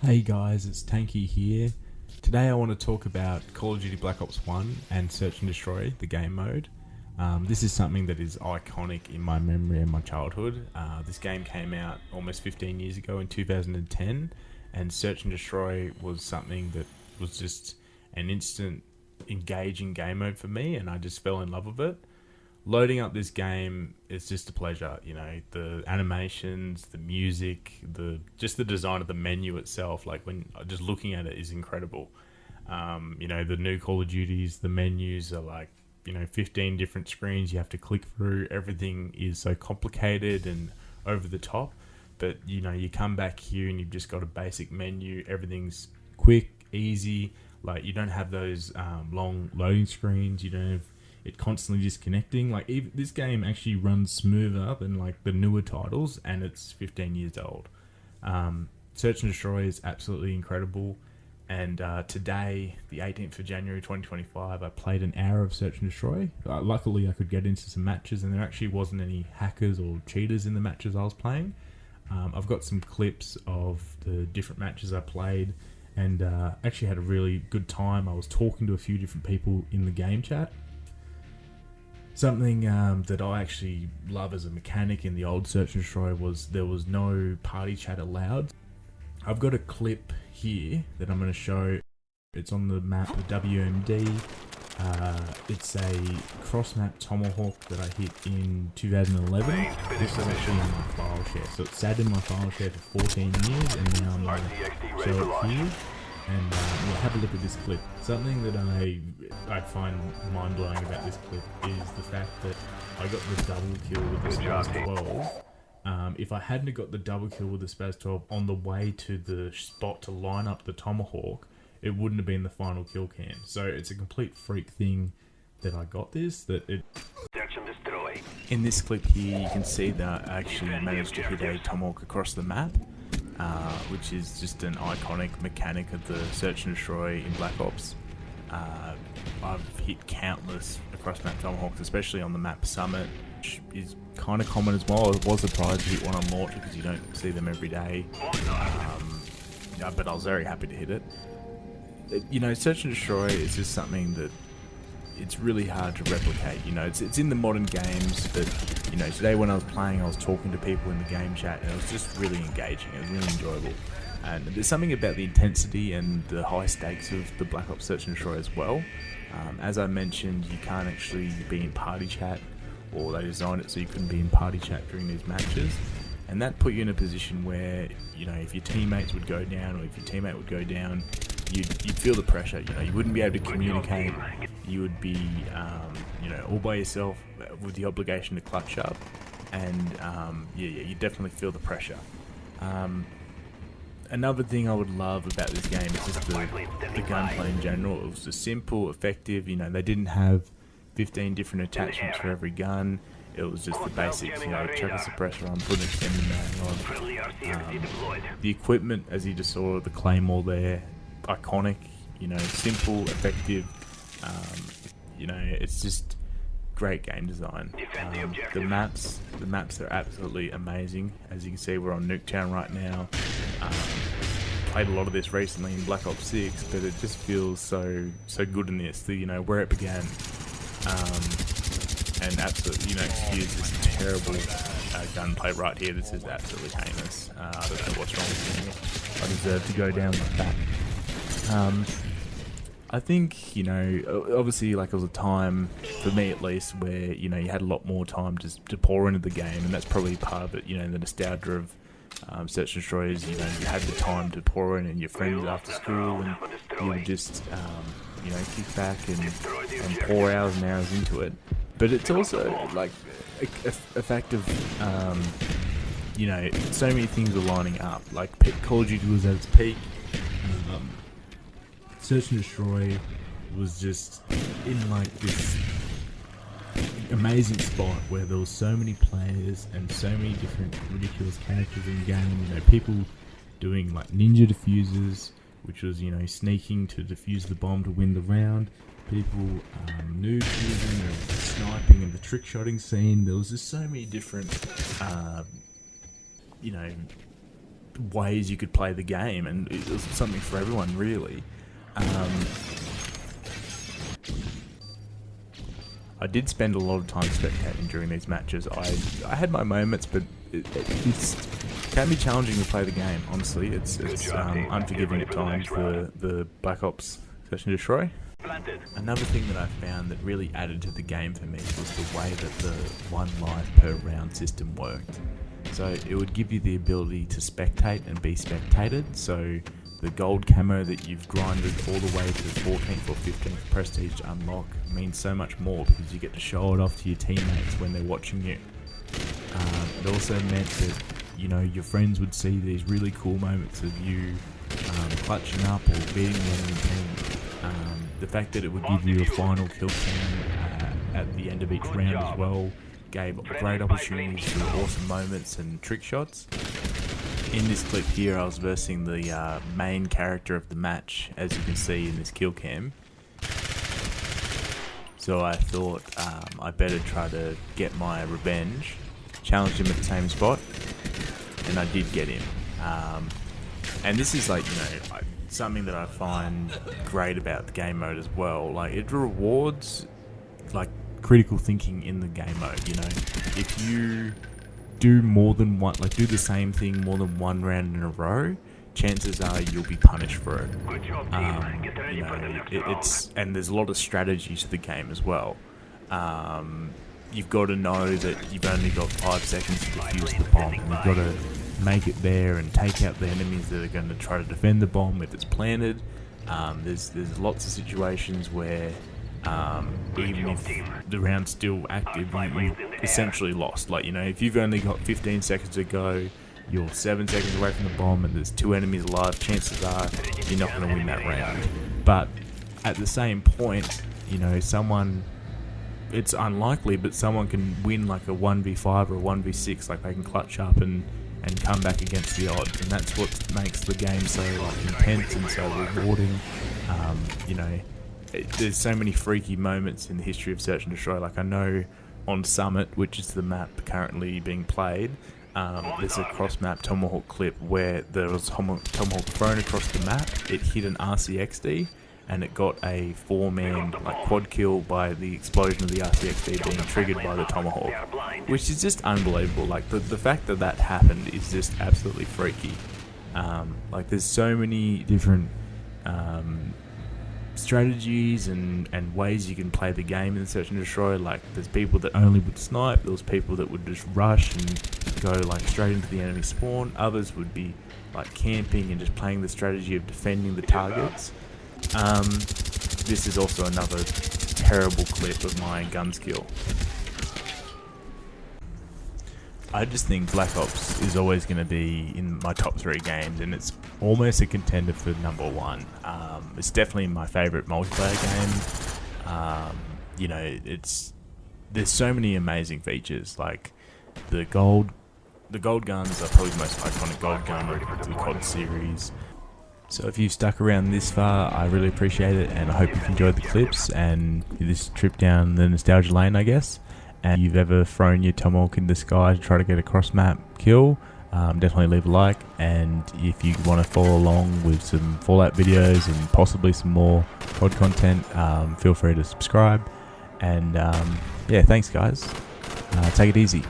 Hey guys, it's Tanky here. Today I want to talk about Call of Duty Black Ops 1 and Search and Destroy, the game mode. This is something that is iconic in my memory and my childhood. This game came out almost 15 years ago in 2010, and Search and Destroy was something that was just an instant engaging game mode for me, and I just fell in love with it. Loading up this game is just a pleasure. You know, the animations, the music, the design of the menu itself. Like when just looking at it is incredible. The new Call of Duties, the menus are like 15 different screens you have to click through. Everything is so complicated and over the top. But you come back here and you've just got a basic menu. Everything's quick, easy. Like you don't have those long loading screens. You don't have it constantly disconnecting. Like this game actually runs smoother than like the newer titles, and it's 15 years old. Search and Destroy is absolutely incredible. And today, the 18th of January 2025, I played an hour of Search and Destroy. Luckily, I could get into some matches, and there actually wasn't any hackers or cheaters in the matches I was playing. I've got some clips of the different matches I played, and actually had a really good time. I was talking to a few different people in the game chat. Something that I actually love as a mechanic in the old Search and Destroy was there was no party chat allowed. I've got a clip here that I'm going to show. It's on the map, the WMD. It's a cross-map tomahawk that I hit in 2011. This is actually on my file share. So it's sat in my file share for 14 years, and now I'm going to show it here. And we'll have a look at this clip. Something that I find mind-blowing about this clip is the fact that I got the double kill with the Spaz 12. If I hadn't got the double kill with the Spaz 12 on the way to the spot to line up the Tomahawk, it wouldn't have been the final kill cam. So it's a complete freak thing that I got this. Search and destroy. In this clip here, you can see that I actually managed to hit a Tomahawk across the map. Which is just an iconic mechanic of the Search and Destroy in Black Ops. I've hit countless across-map Tomahawks, especially on the map Summit, which is kind of common as well. I was surprised to hit one on launch because you don't see them every day. But I was very happy to hit it. Search and Destroy is just something that it's really hard to replicate. It's in the modern games, but today when I was playing, I was talking to people in the game chat, and it was just really engaging. It was really enjoyable, and there's something about the intensity and the high stakes of the Black Ops Search and Destroy as well. As I mentioned, you can't actually be in party chat, or they designed it so you couldn't be in party chat during these matches, and that put you in a position where if your teammates would go down, or if your teammate would go down, you'd feel the pressure. You wouldn't be able to communicate. You would be, all by yourself with the obligation to clutch up, and you definitely feel the pressure. Another thing I would love about this game is just the gunplay in general. It was just simple, effective. They didn't have 15 different attachments for every gun. It was just the basics, chuck a suppressor on, put an extended mag on. The equipment, as you just saw, the Claymore there, iconic, simple, effective. It's just great game design. The maps are absolutely amazing. As you can see, we're on Nuketown right now. Played a lot of this recently in Black Ops 6, but it just feels so good in this. Where it began. And absolutely, excuse this terrible gunplay right here. This is absolutely heinous. I don't know what's wrong with me. I deserve to go down like that. I think, obviously, like, it was a time, for me at least, where, you had a lot more time to pour into the game, and that's probably part of it, the nostalgia of Search and Destroy is, you had the time to pour in, and your friends after school, and you would just, kick back and pour hours and hours into it. But it's also, like, a fact of, so many things were lining up. Like, Call of Duty was at its peak. Search and Destroy was just in like this amazing spot where there was so many players and so many different ridiculous characters in the game. People doing like ninja diffusers, which was sneaking to defuse the bomb to win the round. People noob using and sniping and the trick shotting scene. There was just so many different ways you could play the game, and it was something for everyone, really. I did spend a lot of time spectating during these matches. I had my moments, but it can be challenging to play the game, honestly. It's unforgiving at times, the Black Ops Search and Destroy. Another thing that I found that really added to the game for me was the way that the 1 life per round system worked. So it would give you the ability to spectate and be spectated. So the gold camo that you've grinded all the way to the 14th or 15th prestige to unlock means so much more because you get to show it off to your teammates when they're watching you. It also meant that, you know, your friends would see these really cool moments of you clutching up or beating the enemy team. The fact that it would give you a final kill cam at the end of each round as well gave great opportunities for awesome moments and trick shots. In this clip here, I was versing the main character of the match, as you can see in this kill cam. So I thought I better try to get my revenge, challenge him at the same spot, and I did get him. And this is, like, you know, something that I find great about the game mode as well. Like, it rewards like critical thinking in the game mode. You know, if you do more than one, like do the same thing more than one round in a row, chances are you'll be punished for it. You know, it's and there's a lot of strategy to the game as well. You've got to know that you've only got 5 seconds to defuse the bomb, and you've got to make it there and take out the enemies that are going to try to defend the bomb if it's planted. There's lots of situations where even if the round's still active, you essentially lost. Like, you know, if you've only got 15 seconds to go, you're 7 seconds away from the bomb, and there's 2 enemies alive, chances are you're not going to win that round. But at the same point, you know, it's unlikely, but someone can win like a 1v5 or a 1v6, like they can clutch up and come back against the odds, and that's what makes the game so like intense and so rewarding. You know, there's so many freaky moments in the history of Search and Destroy. Like, I know on Summit, which is the map currently being played, there's a cross-map Tomahawk clip where there was Tomahawk thrown across the map. It hit an RCXD, and it got a 4-man like quad kill by the explosion of the RCXD being triggered by the Tomahawk, which is just unbelievable. Like, the fact that that happened is just absolutely freaky. Like, there's so many different strategies and ways you can play the game in Search and Destroy. Like, there's people that only would snipe, there's people that would just rush and go like straight into the enemy spawn, others would be like camping and just playing the strategy of defending the targets. This is also another terrible clip of my gun skill. I just think Black Ops is always going to be in my top 3 games, and it's almost a contender for number 1. It's definitely my favourite multiplayer game. You know, there's so many amazing features. Like the gold guns are probably the most iconic gold gun of the COD series. So if you've stuck around this far, I really appreciate it, and I hope you've enjoyed the clips and this trip down the nostalgia lane, I guess. And if you've ever thrown your Tomahawk in the sky to try to get a cross-map kill, definitely leave a like. And if you want to follow along with some Fallout videos and possibly some more COD content, feel free to subscribe. And yeah, thanks guys. Take it easy.